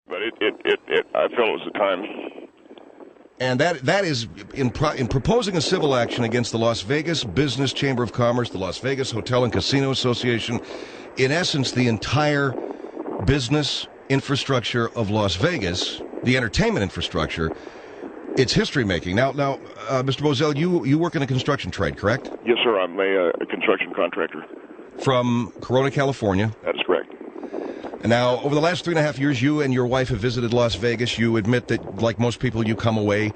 But I felt it was the time. And that is, in proposing a civil action against the Las Vegas Business Chamber of Commerce, the Las Vegas Hotel and Casino Association, in essence, the entire business infrastructure of Las Vegas, the entertainment infrastructure, it's history-making. Now, Mr. Bosell, you work in a construction trade, correct? Yes, sir. I'm a construction contractor. From Corona, California? That is correct. Now, over the last 3.5 years, you and your wife have visited Las Vegas. You admit that, like most people, you come away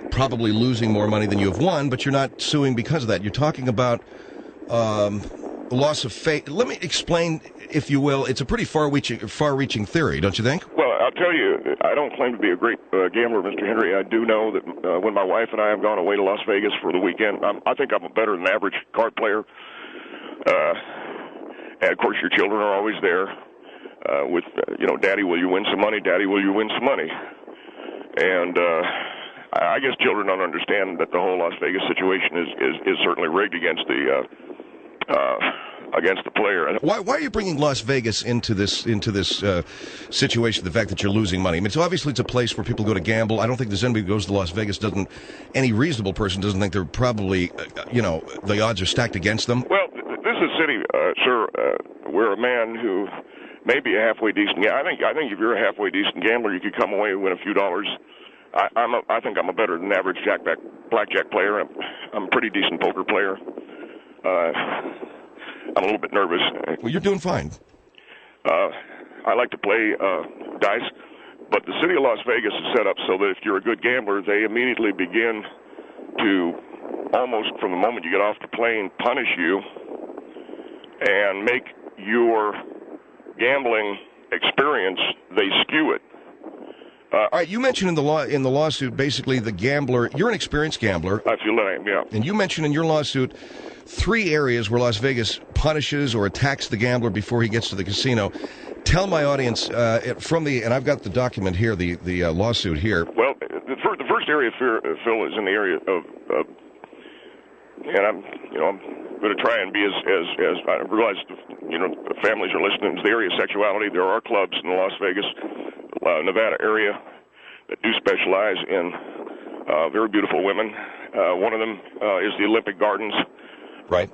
probably losing more money than you have won, but you're not suing because of that. You're talking about loss of faith. Let me explain, if you will. It's a pretty far-reaching theory, don't you think? Well, I'll tell you, I don't claim to be a great gambler, Mr. Henry. I do know that when my wife and I have gone away to Las Vegas for the weekend, I think I'm a better than average card player. And, of course, your children are always there. With Daddy, will you win some money? Daddy, will you win some money? And I guess children don't understand that the whole Las Vegas situation is certainly rigged against the player. Why are you bringing Las Vegas into this situation? The fact that you're losing money. I mean, it's a place where people go to gamble. I don't think there's anybody who goes to Las Vegas any reasonable person doesn't think they're probably the odds are stacked against them. Well, this is a city, sir, where a man who may be a halfway decent. Yeah, I think if you're a halfway decent gambler, you could come away and win a few dollars. I think I'm a better than average blackjack player. I'm a pretty decent poker player. I'm a little bit nervous. Well, you're doing fine. I like to play dice, but the city of Las Vegas is set up so that if you're a good gambler, they immediately begin to, almost from the moment you get off the plane, punish you and make your gambling experience, they skew it. All right, you mentioned in the lawsuit, basically the gambler. You're an experienced gambler. I feel that I am, yeah. And you mentioned in your lawsuit 3 areas where Las Vegas punishes or attacks the gambler before he gets to the casino. Tell my audience and I've got the document here, the lawsuit here. Well, the first area, Phil, is in the area of and I'm going to try and be as I realize, families are listening. It's the area of sexuality. There are clubs in the Las Vegas, Nevada area that do specialize in very beautiful women. One of them is the Olympic Gardens. Right.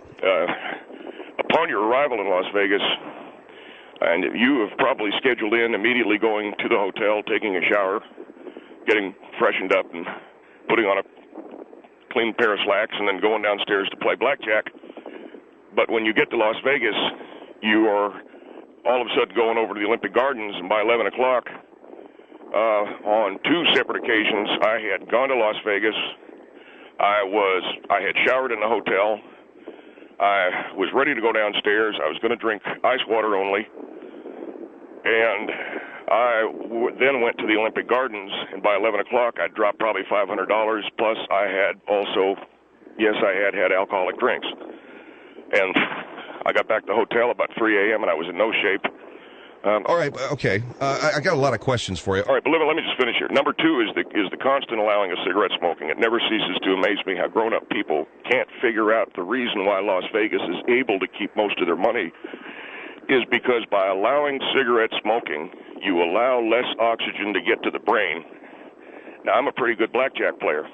Upon your arrival in Las Vegas, and you have probably scheduled in immediately going to the hotel, taking a shower, getting freshened up, and putting on a clean pair of slacks, and then going downstairs to play blackjack. But when you get to Las Vegas, you are all of a sudden going over to the Olympic Gardens, and by 11 o'clock, on 2 separate occasions, I had gone to Las Vegas. I had showered in the hotel. I was ready to go downstairs. I was going to drink ice water only. And I then went to the Olympic Gardens, and by 11 o'clock, I'd dropped probably $500, plus I had also, I had alcoholic drinks. And I got back to the hotel about 3 a.m., and I was in no shape. All right, okay. I got a lot of questions for you. All right, but let me just finish here. Number 2 is the constant allowing of cigarette smoking. It never ceases to amaze me how grown-up people can't figure out the reason why Las Vegas is able to keep most of their money is because by allowing cigarette smoking, you allow less oxygen to get to the brain. Now, I'm a pretty good blackjack player.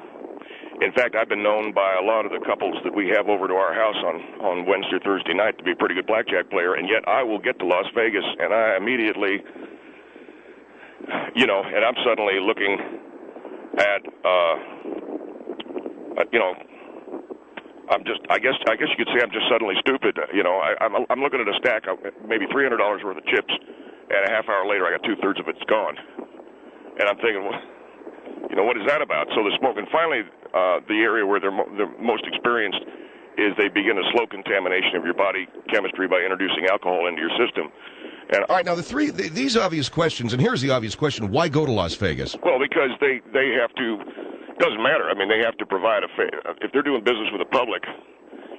In fact, I've been known by a lot of the couples that we have over to our house on Wednesday or Thursday night to be a pretty good blackjack player, and yet I will get to Las Vegas, and I immediately, and I'm suddenly looking at, I guess you could say I'm just suddenly stupid. I'm looking at a stack of maybe $300 worth of chips, and a half hour later I got 2/3 of it's gone. And I'm thinking, what is that about? So the smoke, and finally the area where they're most experienced is they begin a slow contamination of your body chemistry by introducing alcohol into your system. And all right, now these obvious questions, and here's the obvious question: why go to Las Vegas? Well, because they have to. Doesn't matter. I mean, they have to provide if they're doing business with the public.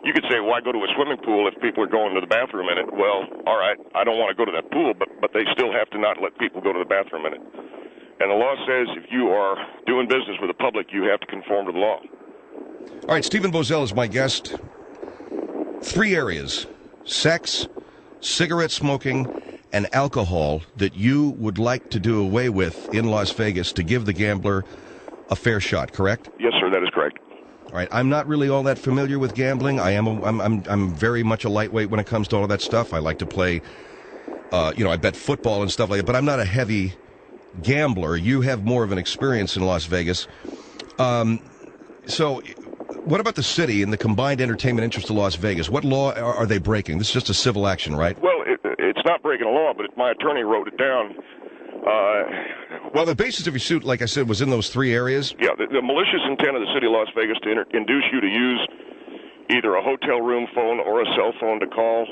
You could say, why go to a swimming pool if people are going to the bathroom in it? Well, all right, I don't want to go to that pool, but they still have to not let people go to the bathroom in it. And the law says if you are doing business with the public, you have to conform to the law. All right, Stephen Bosell is my guest. 3 areas: sex, cigarette smoking, and alcohol that you would like to do away with in Las Vegas to give the gambler a fair shot, correct? Yes, sir, that is correct. All right, I'm not really all that familiar with gambling. I'm very much a lightweight when it comes to all of that stuff. I like to play, I bet football and stuff like that, but I'm not a heavy gambler. You have more of an experience in Las Vegas. So what about the city and the combined entertainment interest of Las Vegas? What law are they breaking? This is just a civil action, right? Well, it's not breaking a law, but my attorney wrote it down. Well, the basis of your suit, like I said, was in those three areas? Yeah, the malicious intent of the city of Las Vegas to induce you to use either a hotel room phone or a cell phone to call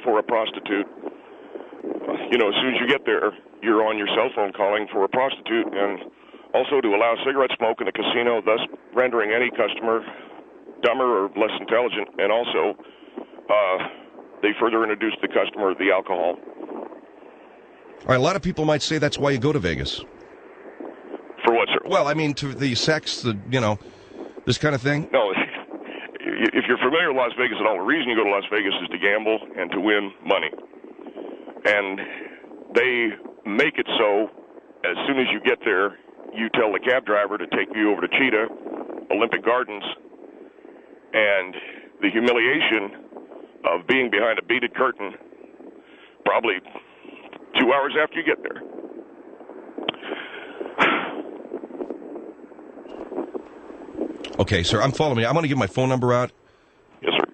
for a prostitute. As soon as you get there, you're on your cell phone calling for a prostitute, and also to allow cigarette smoke in the casino, thus rendering any customer dumber or less intelligent, and also they further introduce the customer the alcohol. All right, a lot of people might say that's why you go to Vegas. For what, sir? Well, I mean, to the sex, this kind of thing? No, if you're familiar with Las Vegas at all, the reason you go to Las Vegas is to gamble and to win money. And they make it so as soon as you get there, you tell the cab driver to take you over to Cheetah, Olympic Gardens, and the humiliation of being behind a beaded curtain probably 2 hours after you get there. Okay, sir, I'm following you. I'm going to give my phone number out. Yes, sir.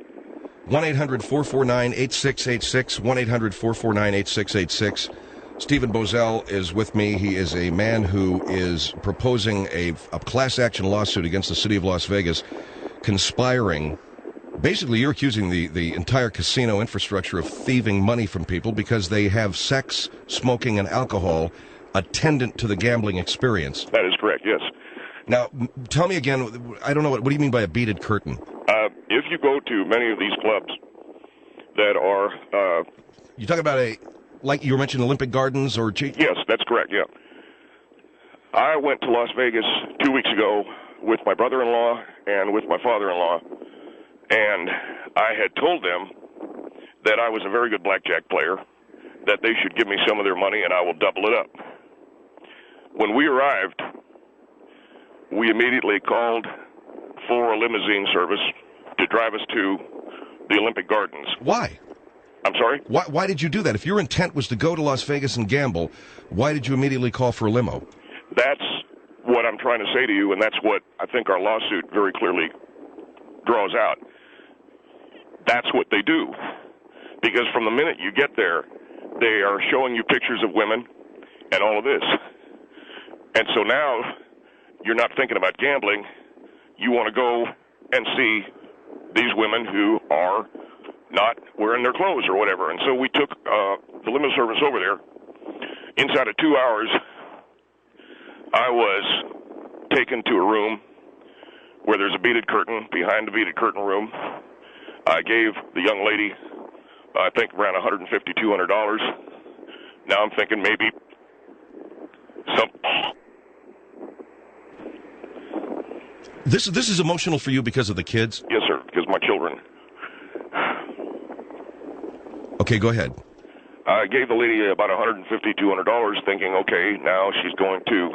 1-800-449-8686, 1-800-449-8686. Stephen Bosell is with me. He is a man who is proposing a class action lawsuit against the city of Las Vegas, conspiring. Basically, you're accusing the entire casino infrastructure of thieving money from people because they have sex, smoking, and alcohol attendant to the gambling experience. That is correct, yes. Now, tell me again, I don't know, what do you mean by a beaded curtain? If you go to many of these clubs that are... You're talking about like you mentioned, Olympic Gardens or... Yes, that's correct, yeah. I went to Las Vegas 2 weeks ago with my brother-in-law and with my father-in-law, and I had told them that I was a very good blackjack player, that they should give me some of their money and I will double it up. When we arrived, we immediately called for a limousine service to drive us to the Olympic Gardens. Why? I'm sorry? Why did you do that? If your intent was to go to Las Vegas and gamble, why did you immediately call for a limo? That's what I'm trying to say to you, and that's what I think our lawsuit very clearly draws out. That's what they do. Because from the minute you get there, they are showing you pictures of women and all of this. And so now you're not thinking about gambling. You want to go and see these women who are not wearing their clothes or whatever. And so we took the limo service over there. Inside of 2 hours, I was taken to a room where there's a beaded curtain. Behind the beaded curtain room, I gave the young lady, I think, around $150, $200. Now I'm thinking maybe some... This is emotional for you because of the kids? Yes, sir, because my children. Okay, go ahead. I gave the lady about $150, $200, thinking, okay, now she's going to...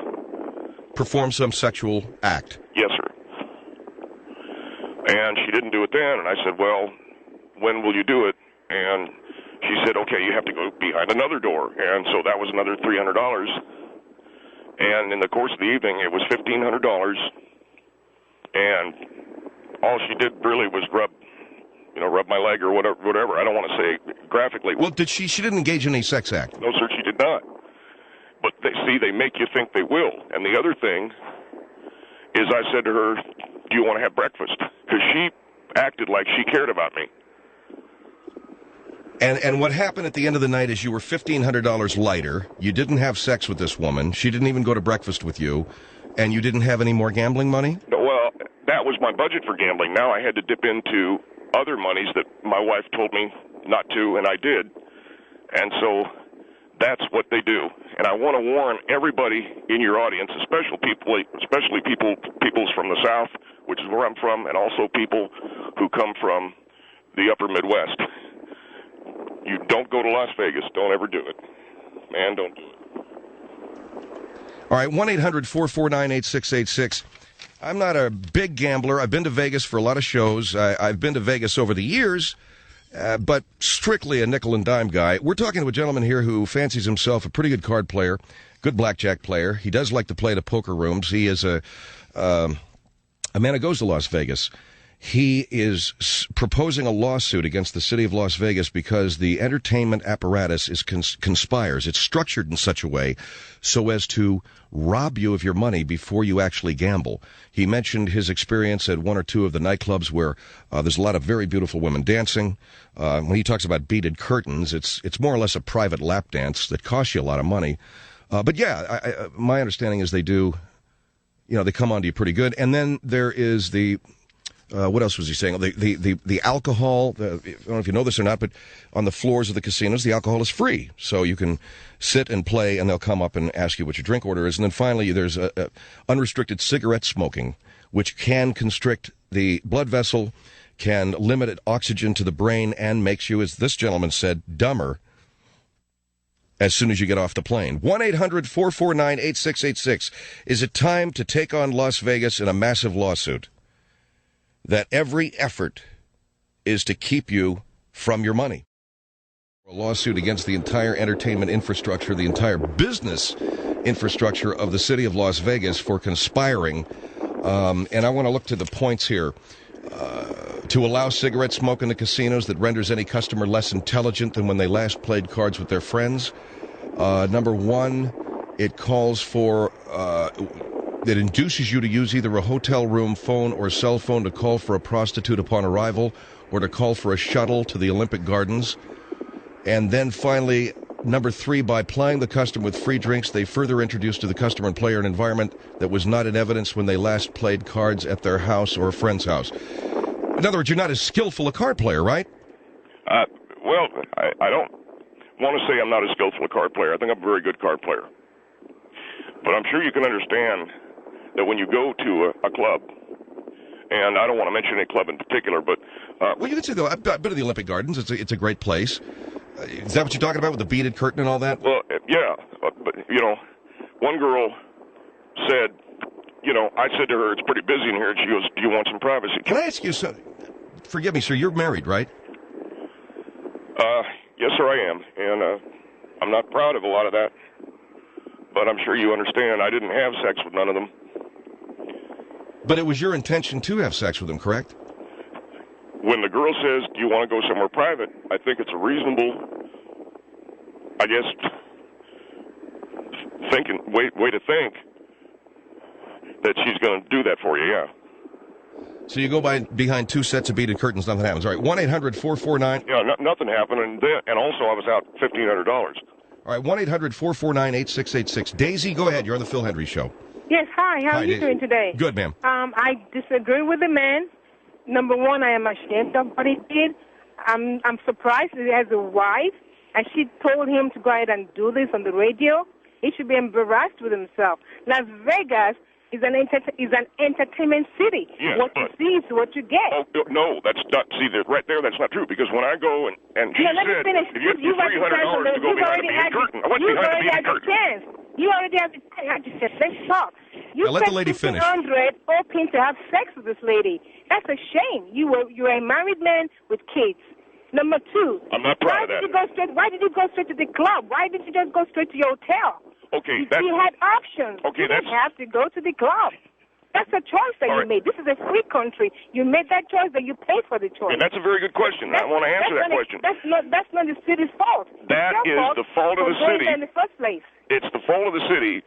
perform some sexual act. Yes, sir. And she didn't do it then, and I said, well, when will you do it? And she said, okay, you have to go behind another door. And so that was another $300. And in the course of the evening, it was $1,500. And all she did really was rub my leg or whatever. I don't want to say graphically. Well, she didn't engage in any sex act? No, sir, she did not. But they make you think they will. And the other thing is I said to her, do you want to have breakfast? Because she acted like she cared about me. And what happened at the end of the night is you were $1,500 lighter. You didn't have sex with this woman. She didn't even go to breakfast with you. And you didn't have any more gambling money? Well, that was my budget for gambling. Now I had to dip into other monies that my wife told me not to, and I did. And so that's what they do. And I want to warn everybody in your audience, especially people from the South, which is where I'm from, and also people who come from the upper Midwest. You don't go to Las Vegas. Don't ever do it. Man, don't do it. All right, 1-800-449-8686. I'm not a big gambler. I've been to Vegas for a lot of shows. I've been to Vegas over the years, but strictly a nickel and dime guy. We're talking to a gentleman here who fancies himself a pretty good card player, good blackjack player. He does like to play the poker rooms. He is a man who goes to Las Vegas. He is proposing a lawsuit against the city of Las Vegas because the entertainment apparatus is conspires. It's structured in such a way so as to rob you of your money before you actually gamble. He mentioned his experience at one or two of the nightclubs where there's a lot of very beautiful women dancing. When he talks about beaded curtains, it's more or less a private lap dance that costs you a lot of money. But yeah, my understanding is they do, they come on to you pretty good. And then there is the... what else was he saying? The alcohol, I don't know if you know this or not, but on the floors of the casinos, the alcohol is free. So you can sit and play, and they'll come up and ask you what your drink order is. And then finally, there's unrestricted cigarette smoking, which can constrict the blood vessel, can limit oxygen to the brain, and makes you, as this gentleman said, dumber as soon as you get off the plane. 1-800-449-8686. Is it time to take on Las Vegas in a massive lawsuit? That every effort is to keep you from your money. A lawsuit against the entire entertainment infrastructure, the entire business infrastructure of the city of Las Vegas for conspiring. And I want to look to the points here. To allow cigarette smoke in the casinos that renders any customer less intelligent than when they last played cards with their friends. Number one, it calls for... that induces you to use either a hotel room phone or cell phone to call for a prostitute upon arrival or to call for a shuttle to the Olympic Gardens. And then finally, number three, by plying the customer with free drinks, they further introduce to the customer and player an environment that was not in evidence when they last played cards at their house or a friend's house. In other words, you're not as skillful a card player, right? Well, I don't want to say I'm not a skillful card player. I think I'm a very good card player. But I'm sure you can understand that when you go to a club, and I don't want to mention any club in particular, but... well, you can say, though, I've been to the Olympic Gardens. It's a great place. Is that what you're talking about with the beaded curtain and all that? Well, yeah. But, one girl said, I said to her, it's pretty busy in here, and she goes, do you want some privacy? Can I ask you something? Forgive me, sir, you're married, right? Yes, sir, I am. And I'm not proud of a lot of that. But I'm sure you understand I didn't have sex with none of them. But it was your intention to have sex with them, correct? When the girl says, do you want to go somewhere private, I think it's a reasonable, I guess, way to think that she's going to do that for you, yeah. So you go behind two sets of beaded curtains, nothing happens. All right, 1-800-449... Yeah, nothing happened, and also I was out $1,500. All right, 1-800-449-8686. Daisy, go ahead. You're on the Phil Hendry Show. Yes, hi. How are you doing today? Good, ma'am. I disagree with the man. Number one, I am ashamed of what he did. I'm surprised that he has a wife, and she told him to go ahead and do this on the radio. He should be embarrassed with himself. Las Vegas is an entertainment city. Yes, what you see is what you get. Oh, no, that's not, see, right there, that's not true, because when I go and she let me said, finish. if you have $300 to go behind the beaded curtain, I went behind the beaded curtain. You already have the chance. I just said, let's talk. You let the lady finish. $1,500 hoping to have sex with this lady. That's a shame. You're a married man with kids. Number two. I'm not proud of that. Why did you go straight to the club? Why didn't you just go straight to your hotel? Okay, you had options. Okay, you didn't have to go to the club. That's a choice that you made. This is a free country. You made that choice, but you paid for the choice. And that's a very good question. I want to answer that question. That's not the city's fault. That is the fault of the city. In the first place. It's the fault of the city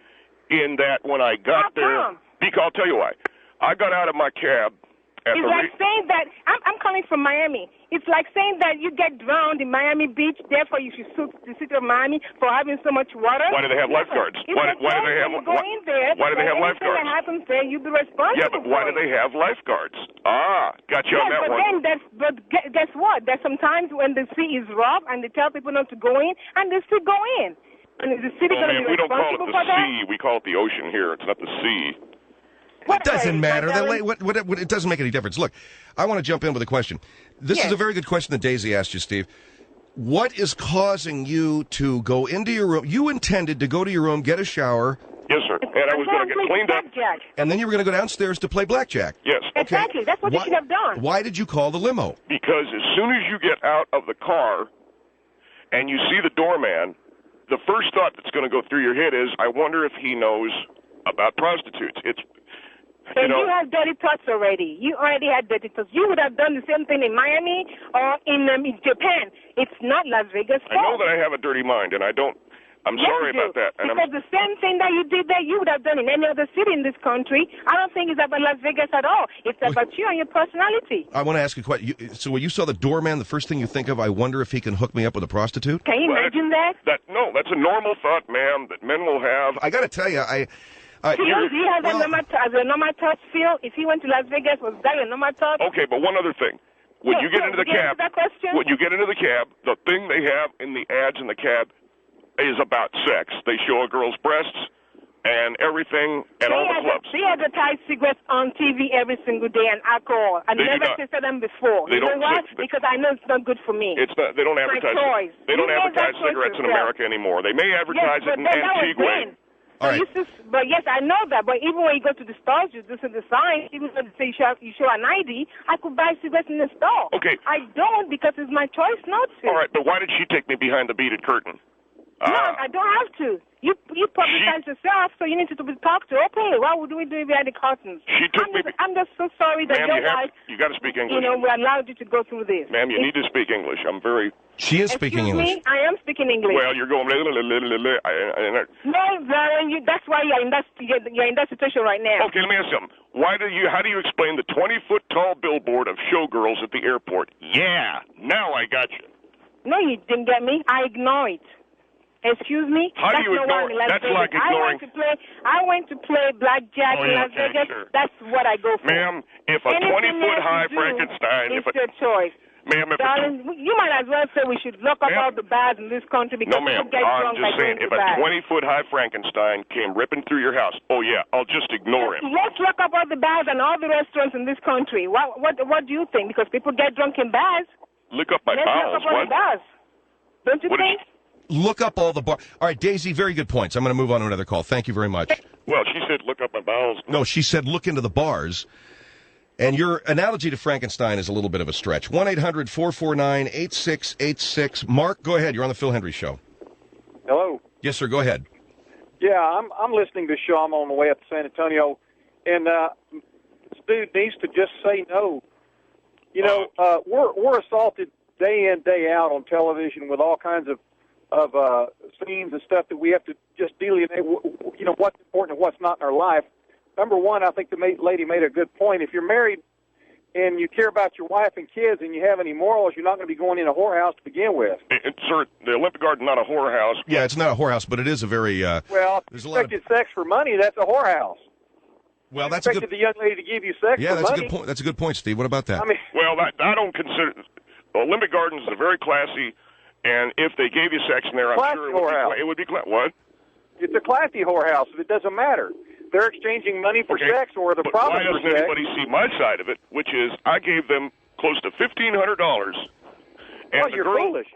in that when I got there, because I'll tell you why. I got out of my cab. It's like saying that I'm coming from Miami. It's like saying that you get drowned in Miami Beach, therefore you should sue the city of Miami for having so much water. Why do they have lifeguards? Why do they have lifeguards? Anything that happens there, you be responsible. Yeah, but why do they have lifeguards? Got you on that one. Guess what? There's sometimes when the sea is rough and they tell people not to go in, and they still go in. And is the city going to be responsible for that? We don't call it the sea. We call it the ocean here. It's not the sea. It doesn't matter. It doesn't make any difference. Look, I want to jump in with a question. This is a very good question that Daisy asked you, Steve. What is causing you to go into your room? You intended to go to your room, get a shower. Yes, sir. And I was going to get cleaned up. Blackjack. And then you were going to go downstairs to play blackjack. Yes. Exactly. That's what you should have done. Why did you call the limo? Because as soon as you get out of the car and you see the doorman, the first thought that's going to go through your head is, I wonder if he knows about prostitutes. So you have dirty thoughts already. You already had dirty thoughts. You would have done the same thing in Miami or in Japan. It's not Las Vegas. I know that I have a dirty mind, and I'm sorry about that. And because the same thing that you did there, you would have done in any other city in this country. I don't think it's about Las Vegas at all. It's about you and your personality. I want to ask you a question. So when you saw the doorman, the first thing you think of, I wonder if he can hook me up with a prostitute? Can you imagine that? No, that's a normal thought, ma'am, that men will have. I got to tell you, do you have a normal thought feel? If he went to Las Vegas, was that a normal thought? Okay, but one other thing. When you get into the cab, when you get into the cab, the thing they have in the ads in the cab is about sex. They show a girl's breasts and everything at all the clubs. They advertise cigarettes on TV every single day and alcohol. I never tasted them before. You know what? Because I know it's not good for me. It's not. They don't advertise. They don't advertise cigarettes in America anymore. They may advertise it in Antigua. So but yes, I know that. But even when you go to the stores, you listen to the signs. Even when they say you show an ID, I could buy cigarettes in the store. Okay. I don't because it's my choice not to. All right, but why did she take me behind the beaded curtain? No, I don't have to. You publicize yourself, so you need to be talked to. Okay, why would we do it behind the curtains? She took me. I'm just so sorry that your wife. You got to speak English. We allowed you to go through this. Ma'am, you need to speak English. I'm very. She is speaking English. I am speaking English. Well, you're going. No, that's why you're in that situation right now. Okay, let me ask you something. How do you explain the 20-foot tall billboard of showgirls at the airport? Yeah, now I got you. No, you didn't get me. I ignore it. Excuse me? How do you ignore it? That's like ignoring. I went to play blackjack in Las Vegas. Sure. That's what I go for. Ma'am, if a 20-foot high Frankenstein... It's your choice. Ma'am, darling, you might as well say we should lock up all the bars in this country because people get drunk by going to bars. If a 20-foot high Frankenstein came ripping through your house, oh yeah, I'll just ignore him. Let's lock up all the bars and all the restaurants in this country. What do you think? Because people get drunk in bars. Lick up my bowels. Let's lock up all the bars. Don't you think? Look up all the bars. All right, Daisy, very good points. I'm going to move on to another call. Thank you very much. Well, she said look up my bowels. No, she said look into the bars. And your analogy to Frankenstein is a little bit of a stretch. 1-800-449-8686. Mark, go ahead. You're on the Phil Hendry Show. Hello. Yes, sir. Go ahead. Yeah, I'm listening to the show. I'm on the way up to San Antonio. And this dude needs to just say no. You know, we're assaulted day in, day out on television with all kinds of scenes and stuff that we have to just delineate, you know, what's important and what's not in our life. Number one, I think the lady made a good point. If you're married and you care about your wife and kids and you have any morals, you're not going to be going in a whorehouse to begin with. Sir, the Olympic Garden not a whorehouse. Yeah, it's not a whorehouse, but it is a very... well, if you expected sex for money, that's a whorehouse. Well, that's expected the young lady to give you sex for money. Yeah, that's a good point. That's a good point, Steve. What about that? I mean, well, I don't consider... The Olympic Gardens is very classy, and if they gave you sex in there, I'm sure it would be what? It's a classy whorehouse. It doesn't matter. They're exchanging money for sex or the profit for sex. Why doesn't anybody see my side of it, which is I gave them close to $1,500. Well, you're foolish.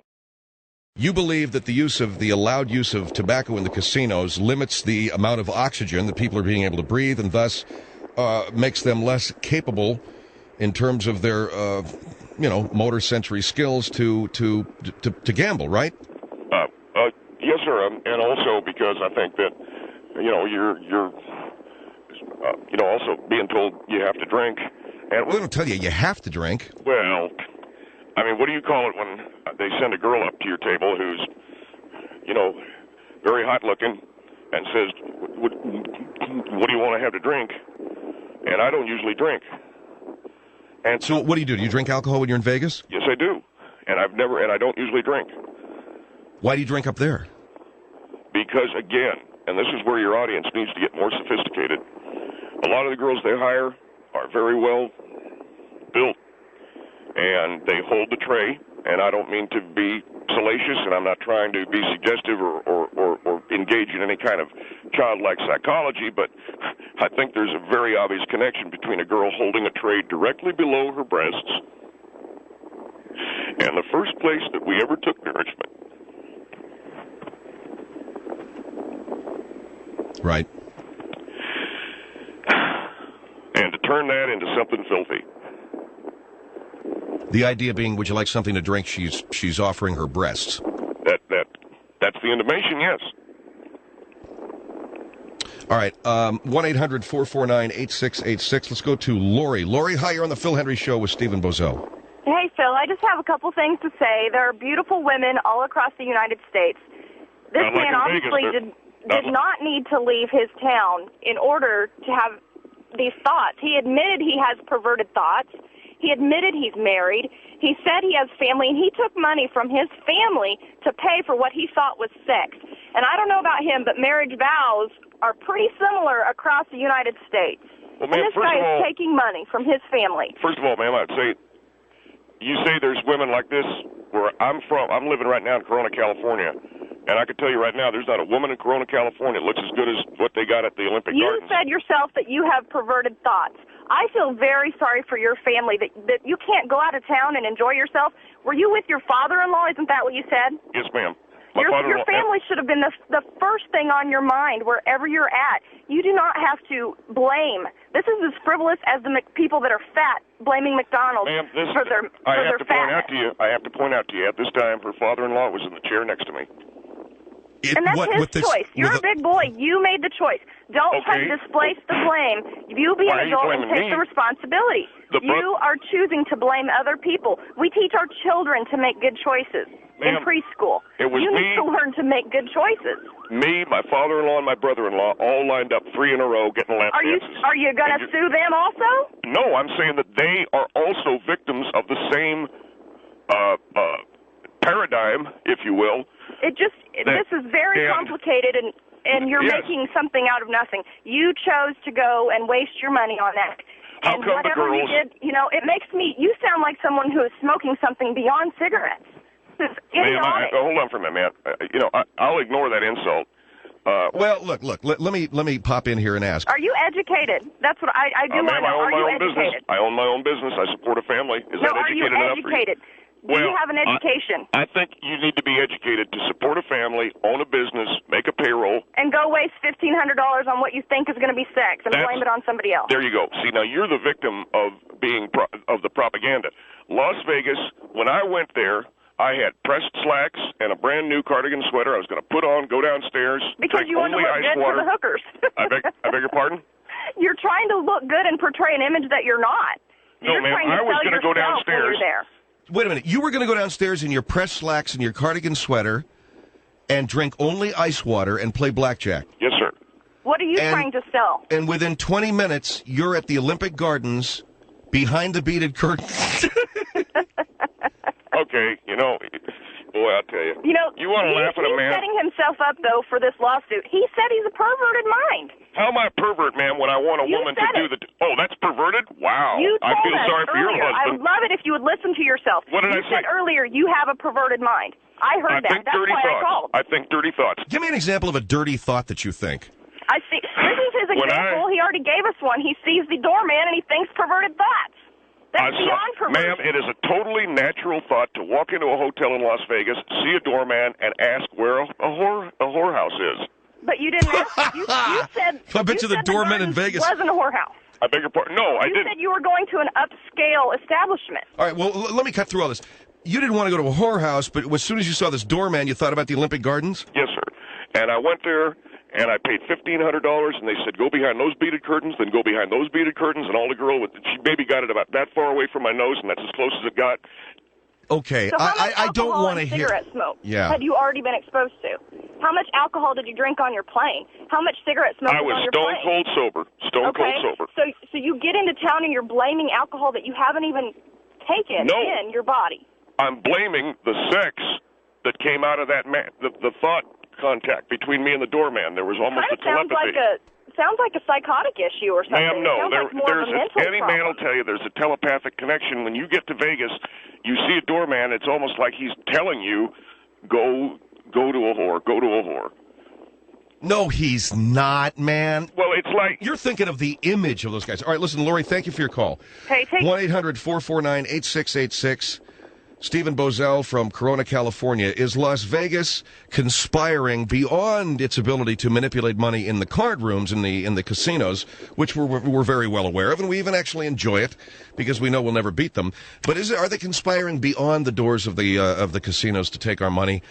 You believe that the allowed use of tobacco in the casinos limits the amount of oxygen that people are being able to breathe and thus makes them less capable in terms of their, motor sensory skills to gamble, right? Yes, sir. And also because I think that, you're also being told you have to drink. And they don't tell you have to drink. Well, I mean, what do you call it when they send a girl up to your table who's, very hot looking and says, what do you want to have to drink? And I don't usually drink. And so what do? Do you drink alcohol when you're in Vegas? Yes, I do. And I don't usually drink. Why do you drink up there? Because, again, and this is where your audience needs to get more sophisticated, a lot of the girls they hire are very well built, and they hold the tray, and I don't mean to be salacious, and I'm not trying to be suggestive or engage in any kind of childlike psychology, but I think there's a very obvious connection between a girl holding a tray directly below her breasts And the first place that we ever took nourishment. Right. And to turn that into something filthy. The idea being, would you like something to drink? She's offering her breasts. That's the intimation, yes. All right, 1-800-449-8686. Let's go to Lori. Lori, hi, you're on the Phil Hendry Show with Stephen Bosell. Hey, Phil, I just have a couple things to say. There are beautiful women all across the United States. This Not man like in obviously Vegas, did not need to leave his town in order to have these thoughts. He admitted he has perverted thoughts. He admitted he's married. He said he has family, and he took money from his family to pay for what he thought was sex. And I don't know about him, but marriage vows are pretty similar across the United States. Well, ma'am, and this guy is taking money from his family. First of all, ma'am, I'd say, you say there's women like this where I'm from. I'm living right now in Corona, California. And I can tell you right now, there's not a woman in Corona, California that looks as good as what they got at the Olympic Gardens. You said yourself that you have perverted thoughts. I feel very sorry for your family that you can't go out of town and enjoy yourself. Were you with your father-in-law? Isn't that what you said? Yes, ma'am. Your family should have been the first thing on your mind wherever you're at. You do not have to blame. This is as frivolous as the people that are fat blaming McDonald's for their fatness. I have to point out to you, at this time, her father-in-law was in the chair next to me. And that's his choice. You're a big boy. You made the choice. Don't try to displace the blame. You be an adult and take the responsibility. You are choosing to blame other people. We teach our children to make good choices in preschool. You need to learn to make good choices. Me, my father-in-law, and my brother-in-law all lined up 3 in a row getting lap dances. Are you going to sue them also? No, I'm saying that they are also victims of the same paradigm, if you will. This is very complicated, and you're making something out of nothing. You chose to go and waste your money on that. How and come whatever the girls... you did, it makes me, you sound like someone who is smoking something beyond cigarettes. This is idiotic. Hold on for a minute, man. I'll ignore that insult. Well, look. Let me pop in here and ask. Are you educated? That's what I do want to know. Are you educated? I own my own business. I support a family. Is that educated enough for you? Do you have an education? I think you need to be educated to support a family, own a business, make a payroll. And go waste $1,500 on what you think is going to be sex and blame it on somebody else. There you go. See, now you're the victim of of the propaganda. Las Vegas, when I went there, I had pressed slacks and a brand new cardigan sweater I was going to put on, go downstairs. Because you want to look good for the hookers. I beg your pardon? You're trying to look good and portray an image that you're not. No, ma'am, I was going to go downstairs. Wait a minute. You were going to go downstairs in your pressed slacks and your cardigan sweater and drink only ice water and play blackjack. Yes, sir. What are you trying to sell? And within 20 minutes, you're at the Olympic Gardens behind the beaded curtain. Okay, boy, I'll tell you. You want to laugh at a man? He's setting himself up, though, for this lawsuit. He said he's a perverted mind. How am I a pervert, ma'am, when I want a woman to do the... Oh, that's perverted? Wow. I feel sorry for your husband. I would love it if you would listen to yourself. What did I say? You said earlier you have a perverted mind. I heard that. That's why I called. I think dirty thoughts. Give me an example of a dirty thought that you think. I see. This is his example. He already gave us one. He sees the doorman and he thinks perverted thoughts. That's beyond perversion. Ma'am, it is a totally natural thought to walk into a hotel in Las Vegas, see a doorman, and ask where a whorehouse is. But you didn't ask. You said. I bet you the doorman in Vegas wasn't a whorehouse. I beg your pardon. No, I didn't. You said you were going to an upscale establishment. All right, well, let me cut through all this. You didn't want to go to a whorehouse, but as soon as you saw this doorman, you thought about the Olympic Gardens? Yes, sir. And I went there, and I paid $1,500, and they said, go behind those beaded curtains, then go behind those beaded curtains, and all the girl, she maybe got it about that far away from my nose, and that's as close as it got. Okay, so I don't want to hear... cigarette smoke had you already been exposed to? How much alcohol did you drink on your plane? How much cigarette smoke was on your plane? I was stone cold sober. Stone cold sober. So you get into town and you're blaming alcohol that you haven't even taken in your body. I'm blaming the sex that came out of that man, the thought contact between me and the doorman. There was almost a telepathy. Sounds like a psychotic issue or something. Ma'am, no. Any man will problem. tell you there's a telepathic connection. When you get to Vegas, you see a doorman, it's almost like he's telling you, go to a whore, go to a whore. No, he's not, man. Well, it's like... You're thinking of the image of those guys. All right, listen, Lori, thank you for your call. Hey, 1-800-449-8686. Stephen Bosell from Corona, California. Is Las Vegas conspiring beyond its ability to manipulate money in the card rooms in the casinos, which we're very well aware of, and we even actually enjoy it because we know we'll never beat them. But are they conspiring beyond the doors of the casinos to take our money,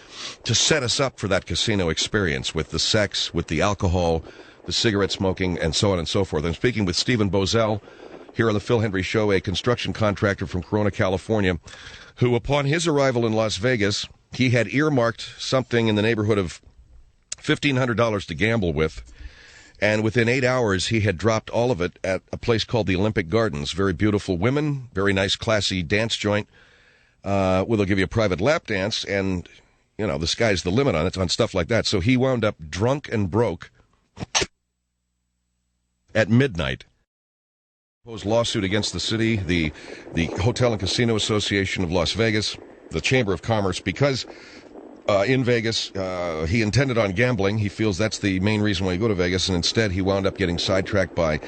to set us up for that casino experience with the sex, with the alcohol, the cigarette smoking, and so on and so forth? I'm speaking with Stephen Bosell here on the Phil Hendry Show, a construction contractor from Corona, California, who, upon his arrival in Las Vegas, he had earmarked something in the neighborhood of $1,500 to gamble with, and within 8 hours, he had dropped all of it at a place called the Olympic Gardens. Very beautiful women, very nice, classy dance joint, where they'll give you a private lap dance, and, you know, the sky's the limit on it, on stuff like that. So he wound up drunk and broke at midnight. Lawsuit against the city, the Hotel and Casino Association of Las Vegas, the Chamber of Commerce, because in Vegas he intended on gambling. He feels that's the main reason why you go to Vegas, and instead he wound up getting sidetracked by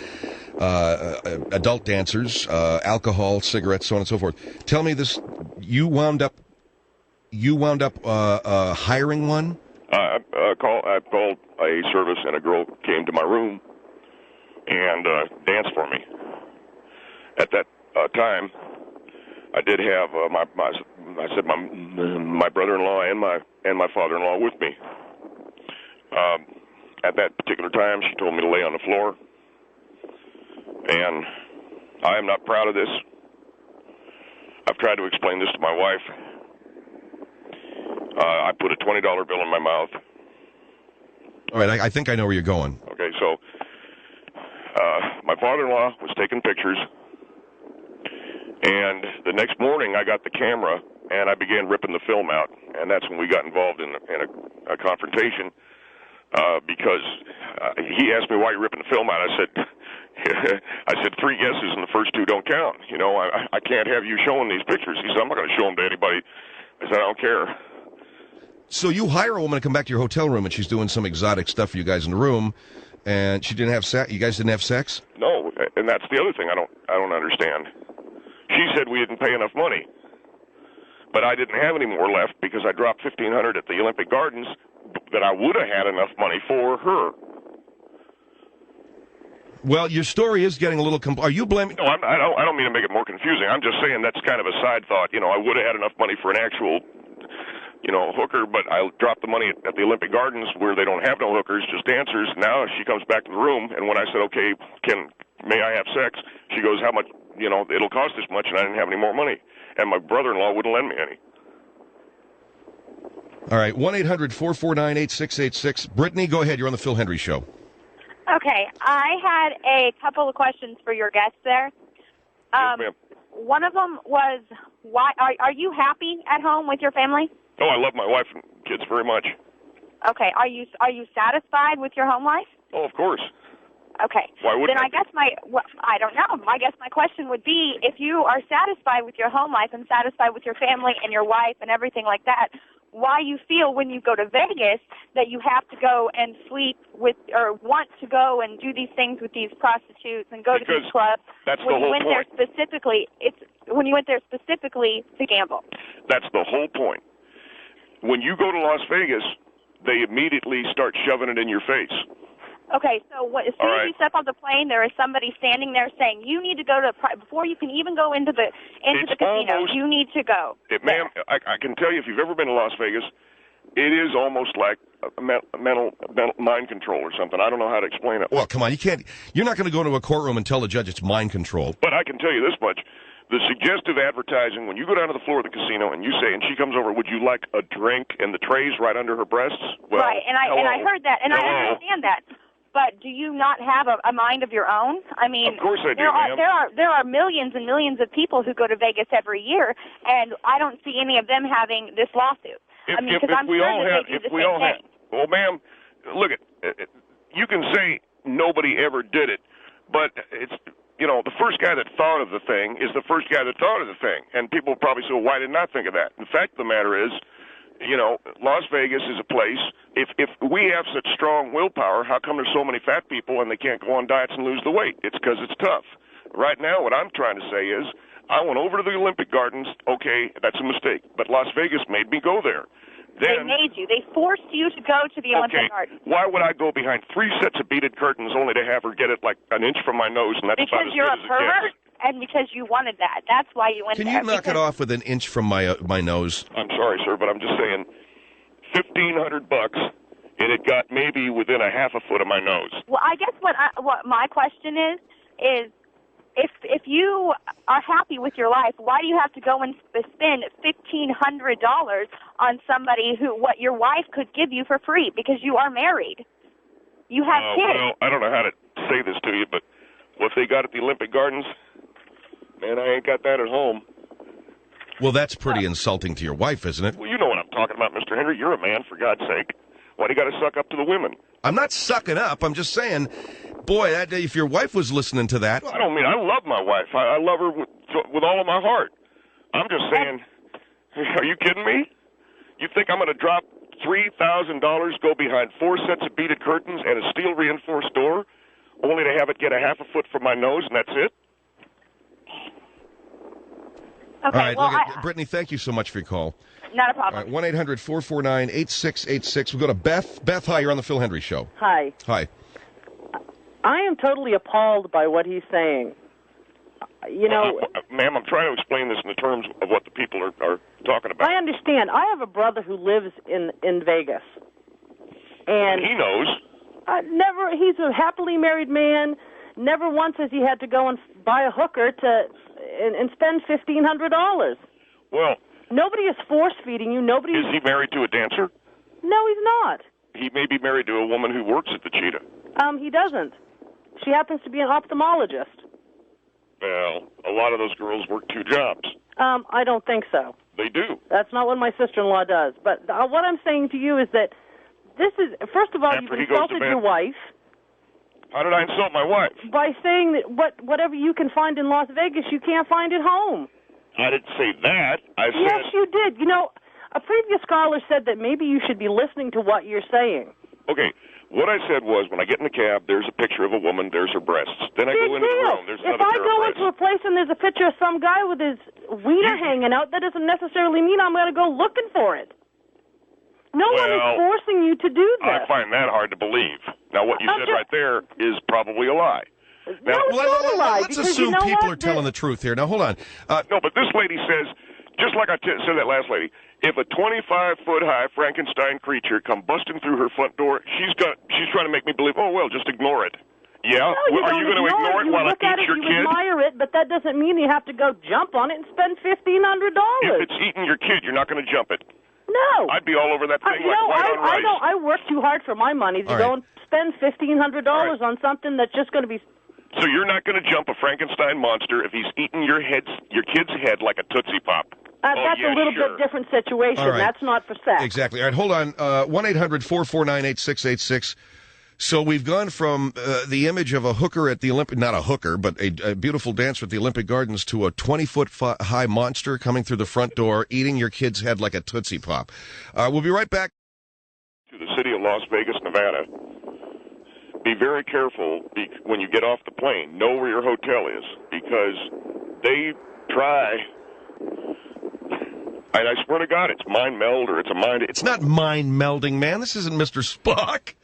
adult dancers, alcohol, cigarettes, so on and so forth. Tell me this: you wound up hiring one? I called a service, and a girl came to my room and danced for me. At that time, I did have my brother-in-law and my father-in-law with me. At that particular time, she told me to lay on the floor, and I am not proud of this. I've tried to explain this to my wife. I put a $20 bill in my mouth. All right, I think I know where you're going. Okay, so my father-in-law was taking pictures. And the next morning, I got the camera, and I began ripping the film out. And that's when we got involved in a confrontation because he asked me, why are you ripping the film out? I said, 3 guesses and the first 2 don't count. You know, I can't have you showing these pictures. He said, I'm not going to show them to anybody. I said, I don't care. So you hire a woman to come back to your hotel room, and she's doing some exotic stuff for you guys in the room, and she didn't have sex. You guys didn't have sex? No, and that's the other thing I don't understand. She said we didn't pay enough money, but I didn't have any more left because I dropped $1,500 at the Olympic Gardens that I would have had enough money for her. Well, your story is getting a little. Are you blaming? No, I don't mean to make it more confusing. I'm just saying that's kind of a side thought. You know, I would have had enough money for an actual, hooker, but I dropped the money at the Olympic Gardens where they don't have no hookers, just dancers. Now she comes back to the room, and when I said, okay, may I have sex? She goes, how much? It'll cost this much, and I didn't have any more money. And my brother-in-law wouldn't lend me any. All right, 1-800-449-8686. Brittany, go ahead. You're on the Phil Hendry Show. Okay, I had a couple of questions for your guests there. Yes, ma'am. One of them was, why are you happy at home with your family? Oh, I love my wife and kids very much. Okay, are you satisfied with your home life? Oh, of course. Okay. Why wouldn't I guess I don't know. I guess my question would be, if you are satisfied with your home life and satisfied with your family and your wife and everything like that, why you feel when you go to Vegas that you have to go and sleep with, or want to go and do these things with these prostitutes and go to these clubs. That's the whole point. When you went there specifically to gamble. That's the whole point. When you go to Las Vegas, they immediately start shoving it in your face. Okay, so as soon as you step off the plane, there is somebody standing there saying, you need to go to, before you can even go into the casino, you need to go. Ma'am, I can tell you, if you've ever been to Las Vegas, it is almost like a mental mind control or something. I don't know how to explain it. Well, come on, you're not going to go into a courtroom and tell the judge it's mind control. But I can tell you this much. The suggestive advertising, when you go down to the floor of the casino and you say, and she comes over, would you like a drink, and the tray's right under her breasts? Well, right, and I heard that, and I understand that. But do you not have a mind of your own? I mean, of course I do, ma'am. There are millions and millions of people who go to Vegas every year, and I don't see any of them having this lawsuit. I'm sure that they do the same thing. Well, ma'am, look, you can say nobody ever did it, but it's, the first guy that thought of the thing is the first guy that thought of the thing. And people probably say, well, why didn't I think of that? The fact of the matter is, Las Vegas is a place, if we have such strong willpower, how come there's so many fat people and they can't go on diets and lose the weight? It's because it's tough. Right now, what I'm trying to say is, I went over to the Olympic Gardens. Okay, that's a mistake. But Las Vegas made me go there. They made you. They forced you to go to the Olympic Gardens. Why would I go behind 3 sets of beaded curtains only to have her get it like an inch from my nose, and that's about as good as it gets? Because you're a pervert, and because you wanted that. That's why you went there. Can you knock it off with an inch from my nose? I'm sorry, sir, but I'm just saying, $1,500, and it got maybe within a half a foot of my nose. Well, I guess what my question is if you are happy with your life, why do you have to go and spend $1,500 on somebody what your wife could give you for free because you are married? You have kids. Well, I don't know how to say this to you, but what they got at the Olympic Gardens, man, I ain't got that at home. Well, that's pretty insulting to your wife, isn't it? Well, you know what I'm talking about, Mr. Henry. You're a man, for God's sake. Why do you got to suck up to the women? I'm not sucking up. I'm just saying, boy, if your wife was listening to that. I don't mean I love my wife. I love her with all of my heart. I'm just saying, are you kidding me? You think I'm going to drop $3,000, go behind 4 sets of beaded curtains and a steel reinforced door, only to have it get a half a foot from my nose, and that's it? Okay, all right, Brittany, thank you so much for your call. Not a problem. All right, 1-800-449-8686. We've got a Beth. Beth, hi, you're on the Phil Hendry Show. Hi. Hi. I am totally appalled by what he's saying. You know... ma'am, I'm trying to explain this in the terms of what the people are talking about. I understand. I have a brother who lives in Vegas. And he knows. He's a happily married man. Never once has he had to go and buy a hooker and spend $1,500. Well... Nobody is force-feeding you. Nobody is he married to a dancer? No, he's not. He may be married to a woman who works at the Cheetah. He doesn't. She happens to be an ophthalmologist. Well, a lot of those girls work 2 jobs. I don't think so. They do. That's not what my sister-in-law does. But what I'm saying to you is that this is, first of all, you've insulted your wife. How did I insult my wife? By saying that whatever you can find in Las Vegas, you can't find at home. I didn't say that. I said... Yes, you did. You know, a previous caller said that maybe you should be listening to what you're saying. Okay. What I said was, when I get in the cab, there's a picture of a woman, there's her breasts. Then I go into the room, there's another pair of breasts. If I go into a place and there's a picture of some guy with his wiener hanging out, that doesn't necessarily mean I'm going to go looking for it. No one is forcing you to do this. I find that hard to believe. Now, what you said right there is probably a lie. Now, let's assume people are telling the truth here. Now, hold on. No, but this lady says, just like I said that last lady, if a 25-foot-high Frankenstein creature come busting through her front door, she's trying to make me believe, oh, well, just ignore it. Yeah? No, are you going to ignore it while it eats your kid? You admire it, but that doesn't mean you have to go jump on it and spend $1,500. If it's eating your kid, you're not going to jump it. No. I'd be all over that thing like white on rice. I work too hard for my money to go and spend $1,500 on something that's just going to be... So you're not going to jump a Frankenstein monster if he's eating your kid's head like a Tootsie Pop. That's a little bit different situation. Right. That's not for sex. Exactly. All right, hold on. 1-800-449-8686. So we've gone from the image of a hooker at the Olympic, not a hooker, but a beautiful dancer at the Olympic Gardens to a 20-foot-high monster coming through the front door, eating your kid's head like a Tootsie Pop. We'll be right back. To the city of Las Vegas, Nevada. Be very careful when you get off the plane. Know where your hotel is, because they try. And I swear to God, it's mind meld or it's a mind. It's not mind melding, man. This isn't Mr. Spock.